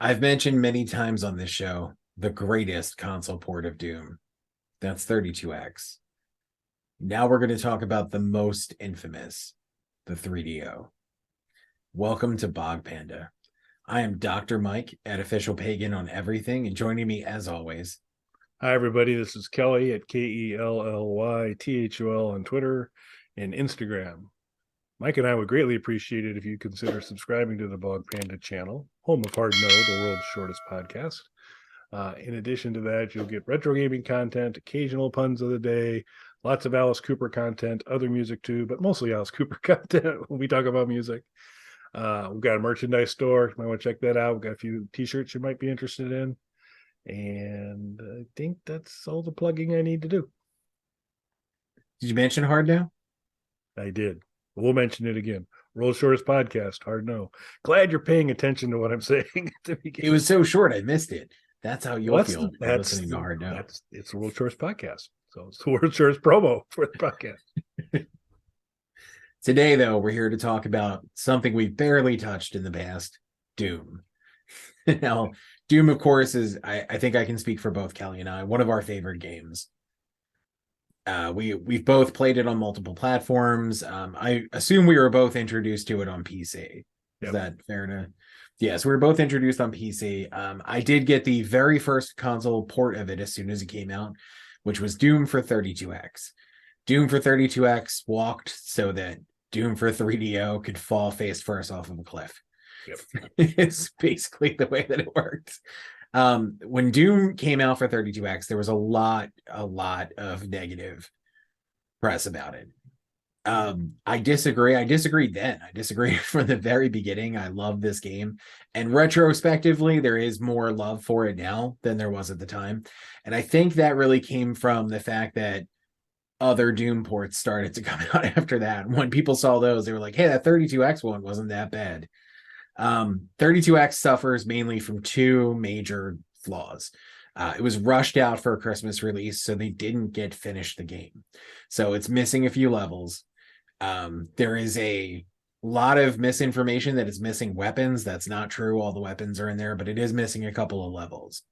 I've mentioned many times on this show the greatest console port of Doom. That's 32X. Now we're going to talk about the most infamous, the 3DO. Welcome to Bog Panda. I am Dr. Mike at Official Pagan on everything, and joining me as always. Hi, everybody. This is Kelly at KELLYTHOL on Twitter and Instagram. Mike and I would greatly appreciate it if you consider subscribing to the Bog Panda channel, home of Hard No, the world's shortest podcast. In addition to that, you'll get retro gaming content, occasional puns of the day, lots of Alice Cooper content, other music too, but mostly Alice Cooper content when we talk about music. We've got a merchandise store. You might want to check that out. We've got a few t-shirts you might be interested in. And I think that's all the plugging I need to do. Did you mention Hard Now? I did. We'll mention it again. World's shortest podcast, Hard No. Glad you're paying attention to what I'm saying. It was so short, I missed it. That's how you'll feel listening to Hard Now. It's the world's shortest podcast. So it's the world's shortest promo for the podcast. Today, though, we're here to talk about something we've barely touched in the past, Doom. Now, Doom, of course, is, I think I can speak for both Kelly and I, one of our favorite games. We've both played it on multiple platforms. I assume we were both introduced to it on PC. Is that fair to? Yes, we were both introduced on PC. I did get the very first console port of it as soon as it came out, which was Doom for 32X. Doom for 32X walked so that Doom for 3DO could fall face first off of a cliff. Yep. It's basically the way that it works. When Doom came out for 32X, there was a lot of negative press about it. I disagree. I disagreed then. I disagreed from the very beginning. I love this game. And retrospectively, there is more love for it now than there was at the time. And I think that really came from the fact that other Doom ports started to come out after that. When people saw those, they were like, hey, that 32X one wasn't that bad. 32X suffers mainly from two major flaws. It was rushed out for a Christmas release, so they didn't get finished the game. So it's missing a few levels. There is a lot of misinformation that it's missing weapons. That's not true. All the weapons are in there, but it is missing a couple of levels.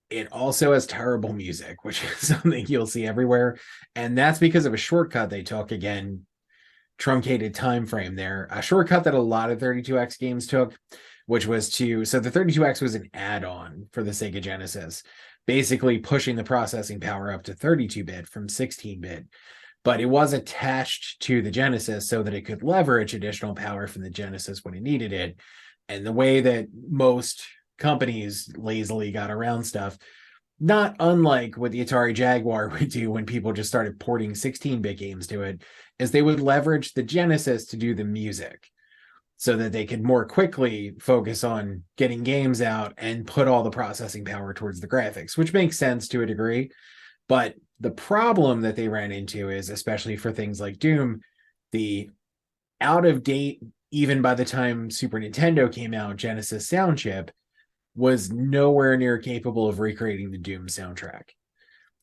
It also has terrible music, which is something you'll see everywhere. And that's because of a shortcut they took, again, truncated time frame there. A shortcut that a lot of 32X games took, which was so the 32X was an add-on for the Sega Genesis, basically pushing the processing power up to 32-bit from 16-bit. But it was attached to the Genesis so that it could leverage additional power from the Genesis when it needed it. And the way that most companies lazily got around stuff, not unlike what the Atari Jaguar would do when people just started porting 16-bit games to it, is they would leverage the Genesis to do the music so that they could more quickly focus on getting games out and put all the processing power towards the graphics, which makes sense to a degree. But the problem that they ran into is, especially for things like Doom, the out of date, even by the time Super Nintendo came out, Genesis sound chip was nowhere near capable of recreating the Doom soundtrack.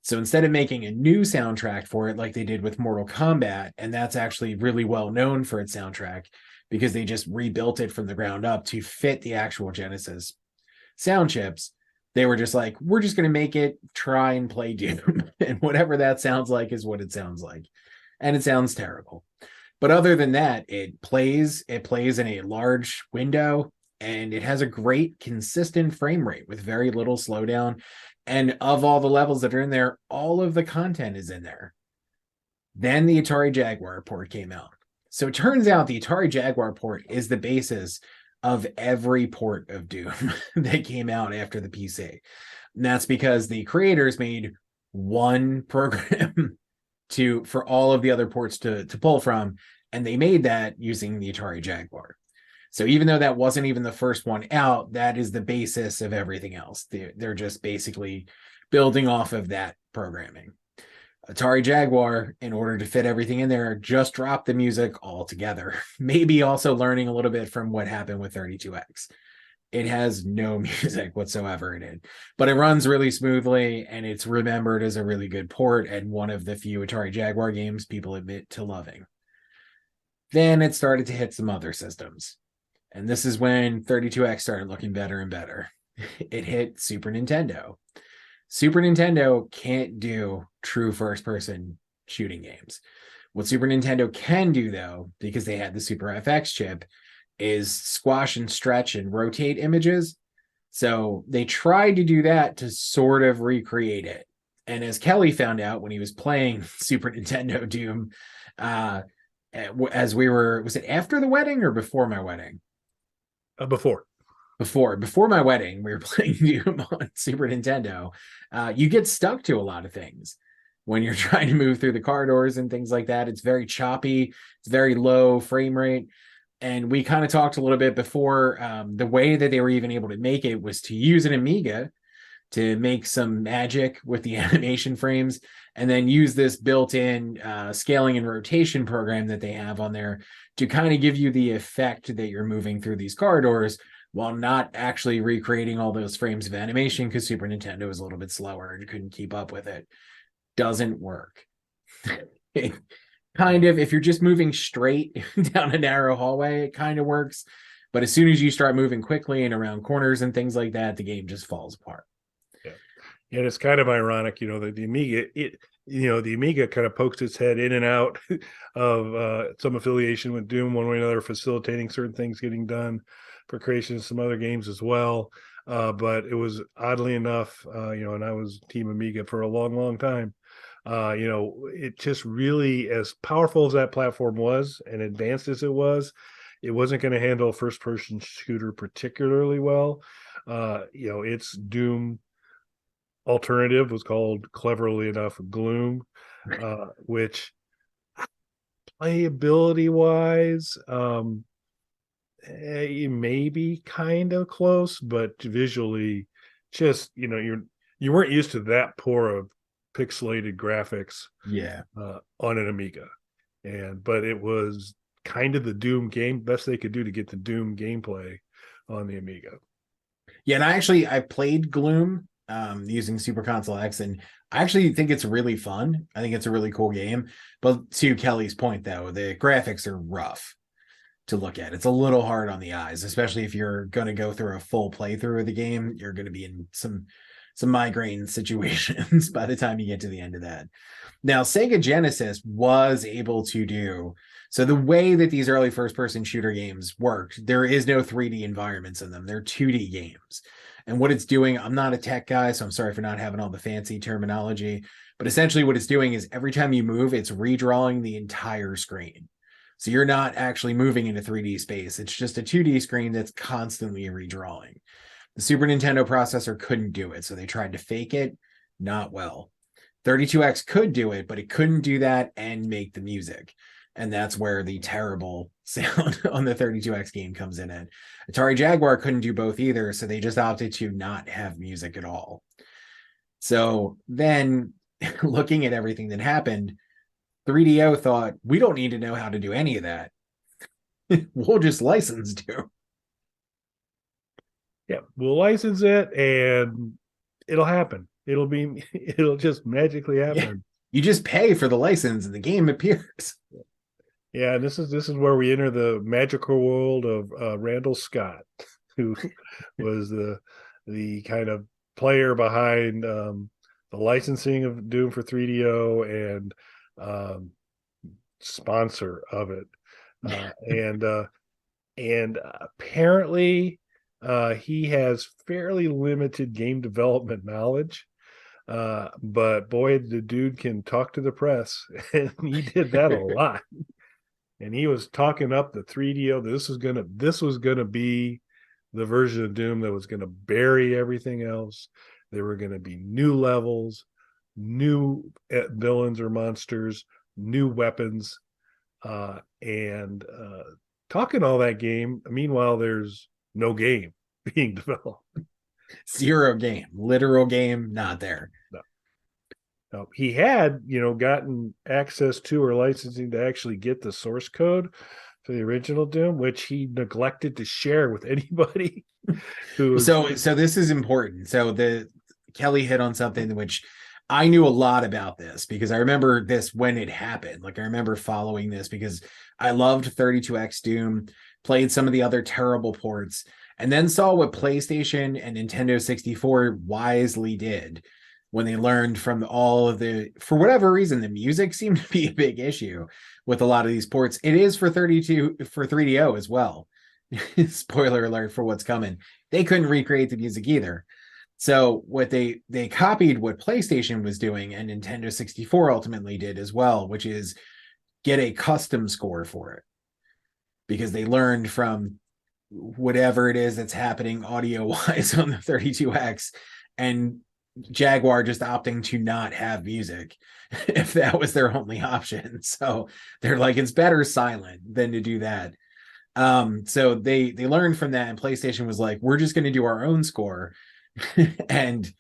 So instead of making a new soundtrack for it, like they did with Mortal Kombat, and that's actually really well known for its soundtrack because they just rebuilt it from the ground up to fit the actual Genesis sound chips, they were just like, we're just going to make it try and play Doom. And whatever that sounds like is what it sounds like. And it sounds terrible. But other than that, it plays in a large window, and it has a great consistent frame rate with very little slowdown. And of all the levels that are in there, all of the content is in there. Then the Atari Jaguar port came out. So it turns out the Atari Jaguar port is the basis of every port of Doom that came out after the PC. And that's because the creators made one program for all of the other ports to pull from, and they made that using the Atari Jaguar. So even though that wasn't even the first one out, that is the basis of everything else. They're just basically building off of that programming. Atari Jaguar, in order to fit everything in there, just dropped the music altogether. Maybe also learning a little bit from what happened with 32X. It has no music whatsoever in it, but it runs really smoothly, and it's remembered as a really good port and one of the few Atari Jaguar games people admit to loving. Then it started to hit some other systems. And this is when 32X started looking better and better. It hit Super Nintendo. Super Nintendo can't do true first person shooting games. What Super Nintendo can do, though, because they had the Super FX chip, is squash and stretch and rotate images. So they tried to do that to sort of recreate it. And as Kelly found out when he was playing Super Nintendo Doom, as we were, was it after the wedding or before my wedding? Before. Before my wedding, we were playing Doom on Super Nintendo. You get stuck to a lot of things when you're trying to move through the corridors and things like that. It's very choppy. It's very low frame rate. And we kind of talked a little bit before. The way that they were even able to make it was to use an Amiga to make some magic with the animation frames, and then use this built-in scaling and rotation program that they have on there to kind of give you the effect that you're moving through these corridors while not actually recreating all those frames of animation, because Super Nintendo was a little bit slower and couldn't keep up with it. Doesn't work. It kind of, if you're just moving straight down a narrow hallway, it kind of works. But as soon as you start moving quickly and around corners and things like that, the game just falls apart. Yeah. And it's kind of ironic, that the Amiga, the Amiga kind of pokes its head in and out of some affiliation with Doom one way or another, facilitating certain things getting done for creation of some other games as well. But it was, oddly enough, and I was Team Amiga for a long, long time. It just really, as powerful as that platform was and advanced as it wasn't going to handle a first-person shooter particularly well. Its Doom alternative was called, cleverly enough, Gloom, which playability wise maybe kind of close, but visually just you weren't used to that poor of pixelated graphics on an Amiga, but it was kind of the Doom game, best they could do to get the Doom gameplay on the Amiga. And I played Gloom using Super Console X, and I actually think it's really fun. I think it's a really cool game. But to Kelly's point, though, the graphics are rough to look at. It's a little hard on the eyes, especially if you're going to go through a full playthrough of the game. You're going to be in some migraine situations by the time you get to the end of that. Now, Sega Genesis was able to do, so the way that these early first-person shooter games worked, there is no 3D environments in them. They're 2D games. And what it's doing, I'm not a tech guy, so I'm sorry for not having all the fancy terminology, but essentially what it's doing is every time you move, it's redrawing the entire screen. So you're not actually moving into 3D space. It's just a 2D screen that's constantly redrawing. The Super Nintendo processor couldn't do it, so they tried to fake it. Not well. 32X could do it, but it couldn't do that and make the music. And that's where the terrible sound on the 32X game comes in at. Atari Jaguar couldn't do both either, so they just opted to not have music at all. So then, looking at everything that happened, 3DO thought, we don't need to know how to do any of that. We'll just license Doom. Yeah, we'll license it and it'll happen. It'll just magically happen. Yeah. You just pay for the license and the game appears. Yeah, and this is where we enter the magical world of Randall Scott, who was the kind of player behind the licensing of Doom for 3DO and sponsor of it. And apparently he has fairly limited game development knowledge. But boy, the dude can talk to the press, and he did that a lot. And he was talking up the 3DO. This was gonna be the version of Doom that was gonna bury everything else. There were gonna be new levels, new villains or monsters, new weapons, and talking all that game. Meanwhile, there's no game being developed. Zero game, literal game, not there. No, he had, gotten access to or licensing to actually get the source code for the original Doom, which he neglected to share with anybody. So this is important. So Kelly hit on something which I knew a lot about this because I remember this when it happened. Like I remember following this because I loved 32X Doom. played some of the other terrible ports, and then saw what PlayStation and Nintendo 64 wisely did when they learned from all of the, for whatever reason, the music seemed to be a big issue with a lot of these ports. It is for 32 for 3DO as well. Spoiler alert for what's coming. They couldn't recreate the music either. So what they copied what PlayStation was doing, and Nintendo 64 ultimately did as well, which is get a custom score for it, because they learned from whatever it is that's happening audio wise on the 32X, and Jaguar just opting to not have music if that was their only option. So they're like, it's better silent than to do that. So they learned from that, and PlayStation was like, we're just going to do our own score. And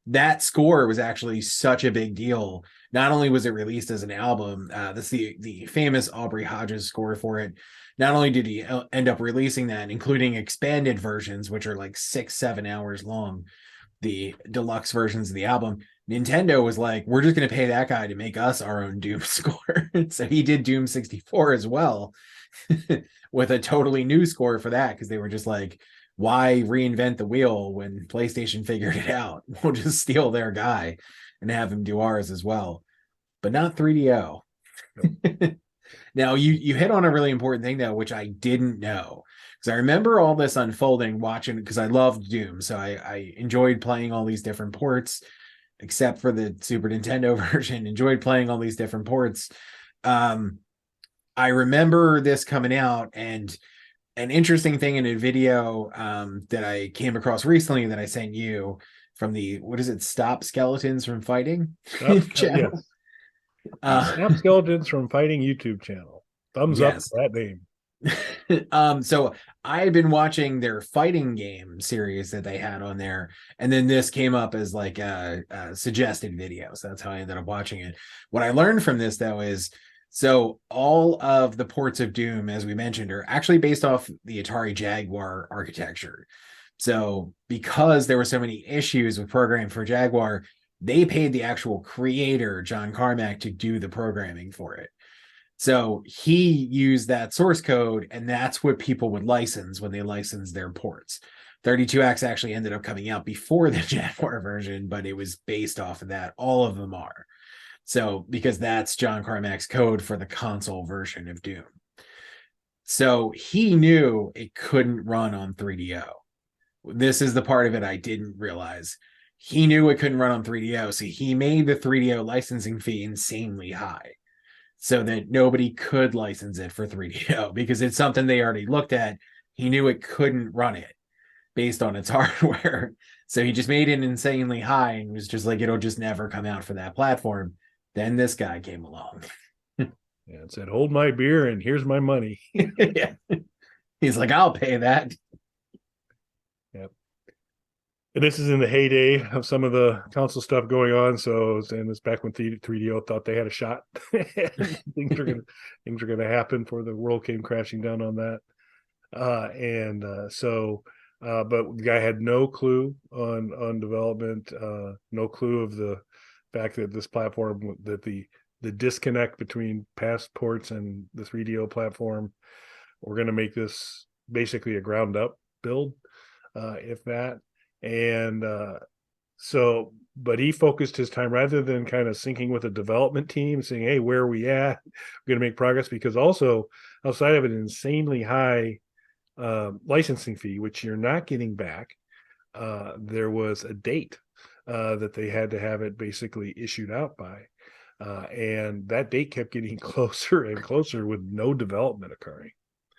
that score was actually such a big deal. Not only was it released as an album, that's the famous Aubrey Hodges score for it. Not only did he end up releasing that, including expanded versions, which are like 6-7 hours long, the deluxe versions of the album, Nintendo was like, we're just going to pay that guy to make us our own Doom score. So he did Doom 64 as well, with a totally new score for that, because they were just like, why reinvent the wheel when PlayStation figured it out? We'll just steal their guy and have him do ours as well, but not 3DO. Nope. Now you hit on a really important thing though, which I didn't know, because I remember all this unfolding watching, because I loved Doom, so I enjoyed playing all these different ports, except for the Super Nintendo version. Enjoyed playing all these different ports. I remember this coming out, and an interesting thing in a video that I came across recently that I sent you from the, what is it, Stop Skeletons from Fighting channel. Yes. Stop Skeletons from Fighting YouTube channel. Thumbs up for that name. So I had been watching their fighting game series that they had on there, and then this came up as like a suggested video. So that's how I ended up watching it. What I learned from this though is, so all of the ports of Doom, as we mentioned, are actually based off the Atari Jaguar architecture. So because there were so many issues with programming for Jaguar, they paid the actual creator, John Carmack, to do the programming for it. So he used that source code, and that's what people would license when they licensed their ports. 32X actually ended up coming out before the Jaguar version, but it was based off of that. All of them are. So, because that's John Carmack's code for the console version of Doom. So he knew it couldn't run on 3DO. This is the part of it I didn't realize. He knew it couldn't run on 3DO, so he made the 3DO licensing fee insanely high so that nobody could license it for 3DO, because it's something they already looked at. He knew it couldn't run it based on its hardware. So he just made it insanely high and was just like, it'll just never come out for that platform. Then this guy came along. Yeah, and said, hold my beer and here's my money. Yeah. He's like, I'll pay that. Yep. And this is in the heyday of some of the console stuff going on. So, and it's back when 3DO thought they had a shot. things are gonna happen before the world came crashing down on that. But the guy had no clue on development, no clue of the fact that this platform, that the disconnect between past ports and the 3DO platform, we're going to make this basically a ground up build, if that. And but he focused his time, rather than kind of syncing with the development team, saying, hey, where are we at? We're going to make progress, because also outside of an insanely high licensing fee, which you're not getting back, there was a date that they had to have it basically issued out by. And that date kept getting closer and closer with no development occurring.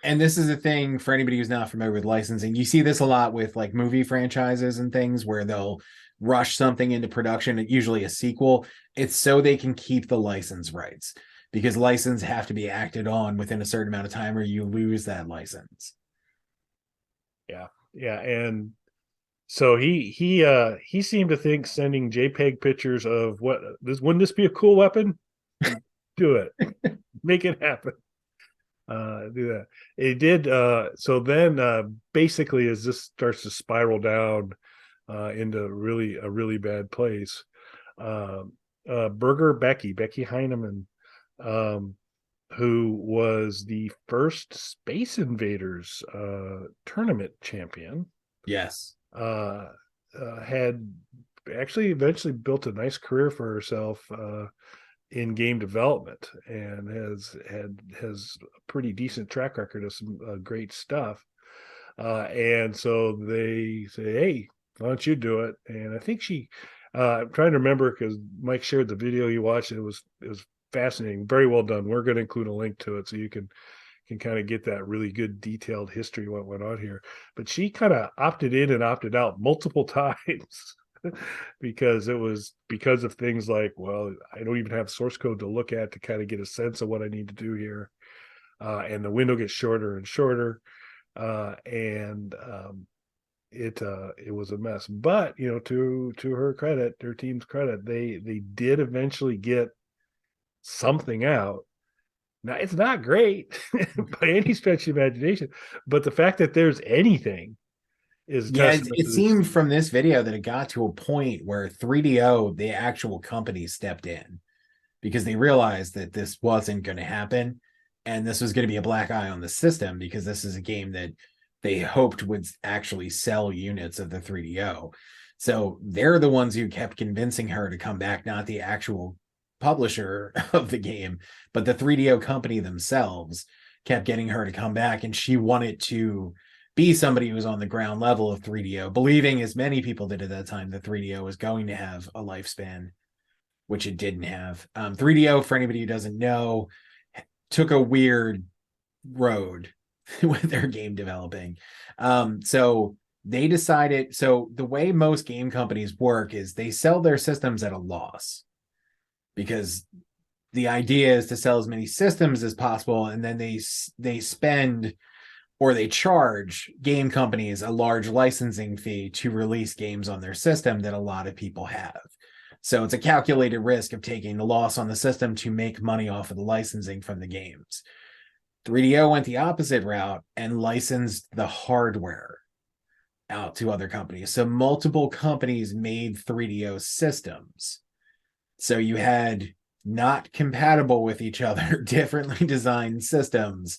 And this is a thing for anybody who's not familiar with licensing. You see this a lot with like movie franchises and things, where they'll rush something into production, usually a sequel. It's so they can keep the license rights, because license have to be acted on within a certain amount of time or you lose that license. Yeah. And so he seemed to think sending JPEG pictures of wouldn't this be a cool weapon? Do it. Make it happen. Do that. It did. So then basically, as this starts to spiral down into a really bad place, Becky Heineman who was the first Space Invaders tournament champion, Yes. had actually eventually built a nice career for herself in game development, and has a pretty decent track record of some great stuff. And so they say, "Hey, why don't you do it?" And I think she, I'm trying to remember because Mike shared the video you watched. It was fascinating, very well done. We're going to include a link to it so you can kind of get that really good detailed history what went on here. But she kind of opted in and opted out multiple times because it was because of things like, well, I don't even have source code to look at to kind of get a sense of what I need to do here. And the window gets shorter and shorter. And it was a mess. But to her credit, their team's credit, they did eventually get something out. Now it's not great by any stretch of imagination, but the fact that there's anything is Yeah, testament it to this. seemed from this video that it got to a point where 3DO, the actual company, stepped in because they realized that this wasn't going to happen. And this was going to be a black eye on the system because this is a game that they hoped would actually sell units of the 3DO. So they're the ones who kept convincing her to come back, not the actual publisher of the game, but the 3DO company themselves kept getting her to come back. And she wanted to be somebody who was on the ground level of 3DO, believing, as many people did at that time, that 3DO was going to have a lifespan, which it didn't have. 3DO, for anybody who doesn't know, took a weird road with their game developing. So they decided, so the way most game companies work is they sell their systems at a loss because the idea is to sell as many systems as possible, and then they spend or they charge game companies a large licensing fee to release games on their system that a lot of people have. So it's a calculated risk of taking the loss on the system to make money off of the licensing from the games. 3DO went the opposite route and licensed the hardware out to other companies. So multiple companies made 3DO systems. So you had not compatible with each other, differently designed systems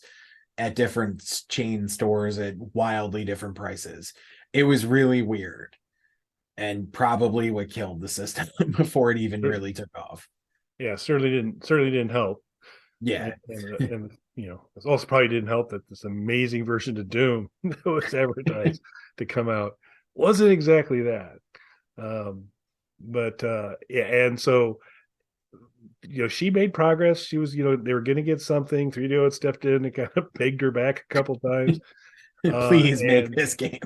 at different chain stores at wildly different prices. It was really weird and probably what killed the system before it even really took off. Yeah, certainly didn't help. Yeah. And it also probably didn't help that this amazing version of Doom that was advertised to come out wasn't exactly that. But yeah, and so she made progress. She was, they were going to get something. 3DO had stepped in and kind of begged her back a couple times. Please make this game.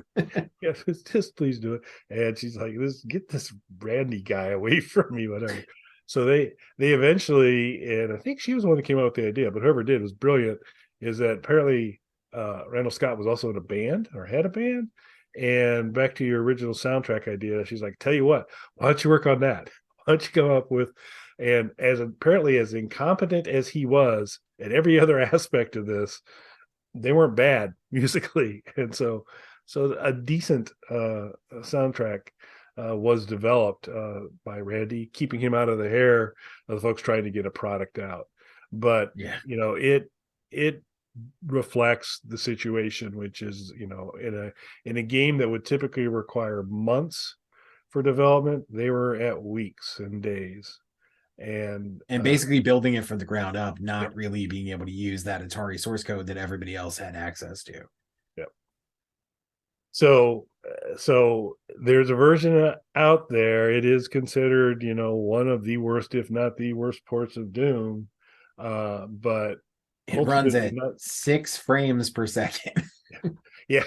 Yes, just please do it. And she's like, get this Randy guy away from me, whatever. So they eventually, and I think she was the one that came up with the idea, but whoever did was brilliant, is that apparently Randall Scott was also in a band or had a band. And back to your original soundtrack idea, she's like, tell you what, why don't you work on that? Why don't you come up with, and as apparently as incompetent as he was at every other aspect of this, they weren't bad musically. And so a decent soundtrack was developed by Randy, keeping him out of the hair of the folks trying to get a product out. But yeah, it reflects the situation, which is in a game that would typically require months for development, they were at weeks and days. And basically building it from the ground up, not really being able to use that Atari source code that everybody else had access to. Yep. So there's a version out there. It is considered, one of the worst, if not the worst, ports of Doom. But it runs at 6 frames per second. yeah,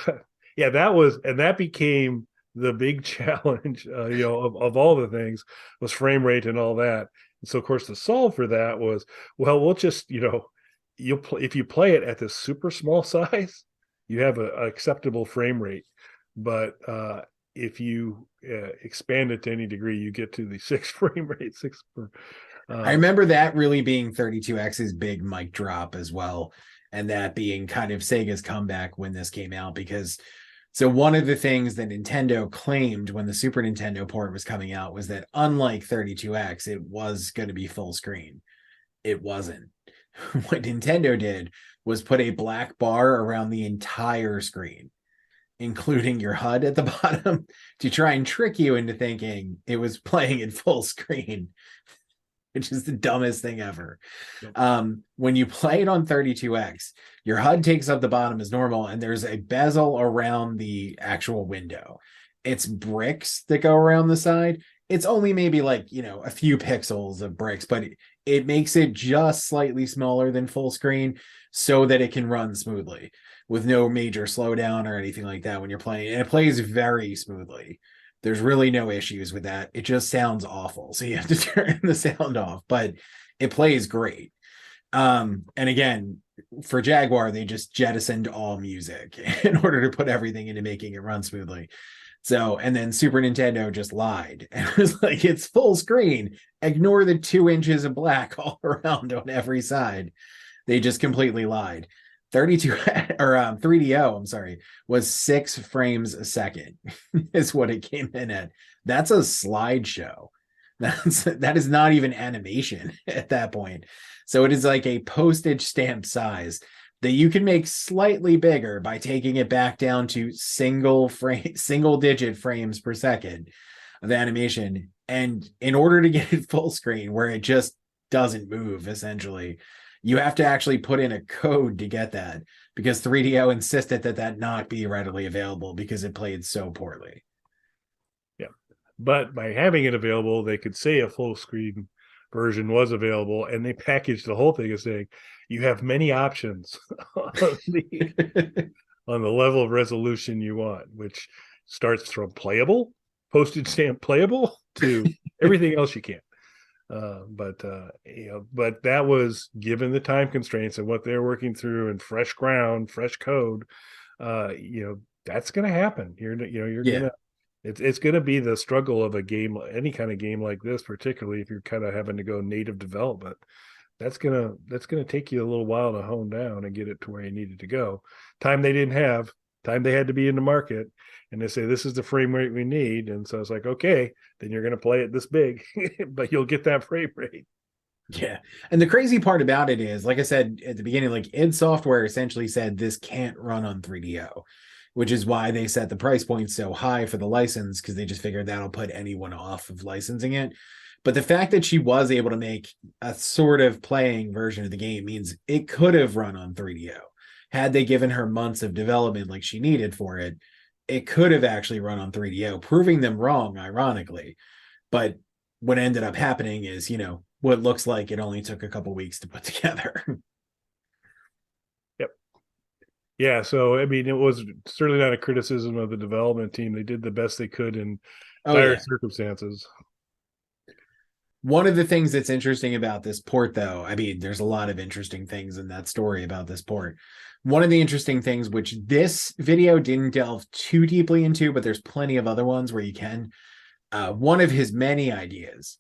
that became the big challenge. Of all the things was frame rate and all that. And so, of course, the solve for that was, well, we'll just, if you play it at this super small size, you have an acceptable frame rate. But if you expand it to any degree, you get to the 6 frame rate. I remember that really being 32X's big mic drop as well, and that being kind of Sega's comeback when this came out, because so one of the things that Nintendo claimed when the Super Nintendo port was coming out was that unlike 32X, it was going to be full screen. It wasn't. What Nintendo did was put a black bar around the entire screen, including your HUD at the bottom, to try and trick you into thinking it was playing in full screen, which is the dumbest thing ever. Yep. When you play it on 32X, your HUD takes up the bottom as normal, and there's a bezel around the actual window. It's bricks that go around the side. It's only maybe like, a few pixels of bricks, but it makes it just slightly smaller than full screen so that it can run smoothly with no major slowdown or anything like that when you're playing. And it plays very smoothly. There's really no issues with that. It just sounds awful. So you have to turn the sound off, but it plays great. And again, for Jaguar, they just jettisoned all music in order to put everything into making it run smoothly. So, and then Super Nintendo just lied. And it was like, it's full screen. Ignore the 2 inches of black all around on every side. They just completely lied. 32 or 3DO, I'm sorry, was 6 frames a second is what it came in at. That's a slideshow. That is not even animation at that point. So it is like a postage stamp size that you can make slightly bigger by taking it back down to single digit frames per second of animation. And in order to get it full screen where it just doesn't move, essentially, you have to actually put in a code to get that, because 3DO insisted that not be readily available because it played so poorly. Yeah. But by having it available, they could say a full screen version was available, and they packaged the whole thing as saying you have many options on the level of resolution you want, which starts from playable, postage stamp playable, to everything else you can. But that was, given the time constraints and what they're working through, and fresh ground, fresh code, that's going to happen. You're gonna. It's going to be the struggle of a game, any kind of game like this, particularly if you're kind of having to go native development. That's gonna take you a little while to hone down and get it to where you needed to go. Time they didn't have, time they had to be in the market, and they say this is the frame rate we need, and so it's like, okay, then you're going to play it this big, but you'll get that frame rate. Yeah, and the crazy part about it is, like I said at the beginning, like id Software essentially said this can't run on 3DO, which is why they set the price point so high for the license, because they just figured that'll put anyone off of licensing it. But the fact that she was able to make a sort of playing version of the game means it could have run on 3DO. Had they given her months of development like she needed for it, it could have actually run on 3DO, proving them wrong, ironically. But what ended up happening is, what looks like it only took a couple weeks to put together. Yep. Yeah, so it was certainly not a criticism of the development team. They did the best they could in dire circumstances. One of the things that's interesting about this port, though, there's a lot of interesting things in that story about this port. One of the interesting things, which this video didn't delve too deeply into, but there's plenty of other ones where you can, one of his many ideas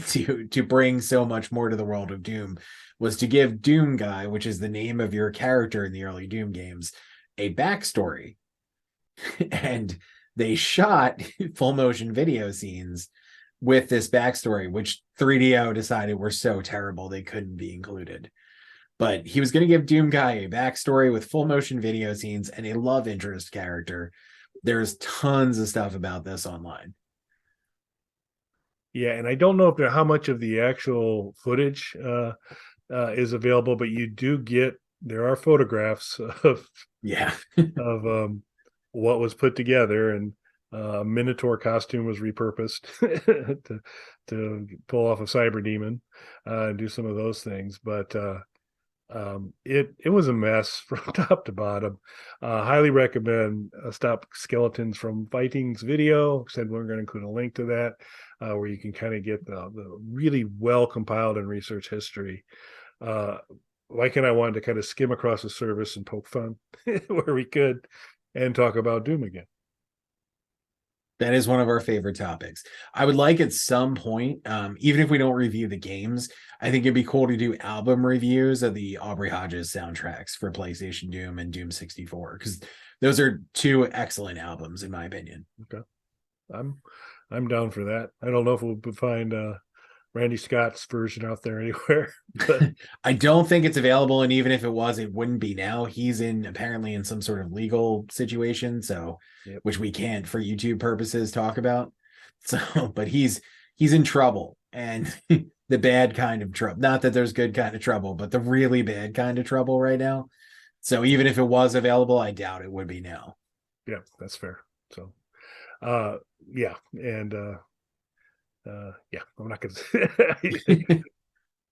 to bring so much more to the world of Doom was to give Doom Guy, which is the name of your character in the early Doom games, a backstory. And they shot full motion video scenes with this backstory, which 3DO decided were so terrible they couldn't be included. But he was going to give Doom Guy a backstory with full motion video scenes and a love interest character. There's tons of stuff about this online. Yeah, and I don't know how much of the actual footage is available, but you do there are photographs of of what was put together, and Minotaur costume was repurposed to pull off a cyber demon and do some of those things. But it was a mess from top to bottom. Highly recommend Stop Skeletons from Fighting's video. Said we're going to include a link to that where you can kind of get the really well compiled and research history. Mike and I wanted to kind of skim across the service and poke fun where we could and talk about Doom again. That is one of our favorite topics. I would like at some point, even if we don't review the games, I think it'd be cool to do album reviews of the Aubrey Hodges soundtracks for PlayStation Doom and Doom 64, because those are two excellent albums, in my opinion. Okay. I'm down for that. I don't know if we'll find Randy Scott's version out there anywhere. But I don't think it's available, and even if it was, it wouldn't be now. He's apparently in some sort of legal situation, so Yep. which we can't for YouTube purposes talk about. So, but he's in trouble, and the bad kind of trouble. Not that there's good kind of trouble, but the really bad kind of trouble right now. So even if it was available, I doubt it would be now. Yeah, that's fair. So yeah, and yeah, I'm not gonna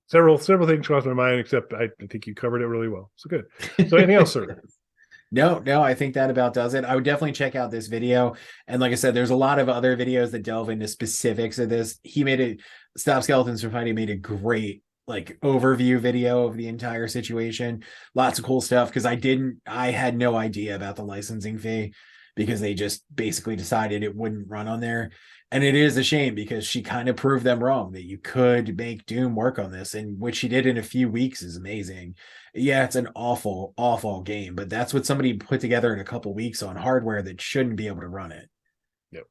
several things crossed my mind, except I think you covered it really well. So good. So anything else, sir? No, I think that about does it. I would definitely check out this video. And like I said, there's a lot of other videos that delve into specifics of this. He made it, Stop Skeletons from Fighting made a great like overview video of the entire situation. Lots of cool stuff because I had no idea about the licensing fee because they just basically decided it wouldn't run on there. And it is a shame because she kind of proved them wrong that you could make Doom work on this, and what she did in a few weeks is amazing. Yeah, it's an awful game, but that's what somebody put together in a couple weeks on hardware that shouldn't be able to run it. Yep.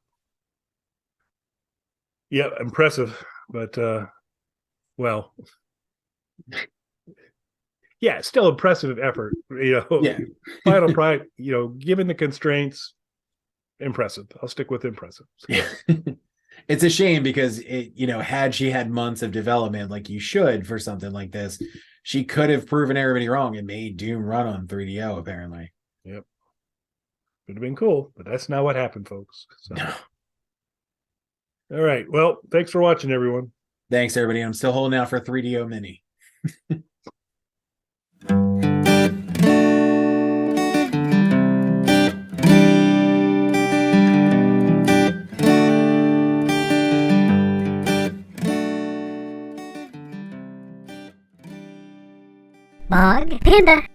Yeah, impressive, but well, yeah, still impressive effort. Yeah. Final product, given the constraints, impressive. I'll stick with impressive. So. Yeah. It's a shame because had she had months of development like you should for something like this, she could have proven everybody wrong and made Doom run on 3DO apparently. Yep. Would have been cool, but that's not what happened, folks. So. No. All right. Well, thanks for watching, everyone. Thanks, everybody. I'm still holding out for 3DO Mini. Bog Panda.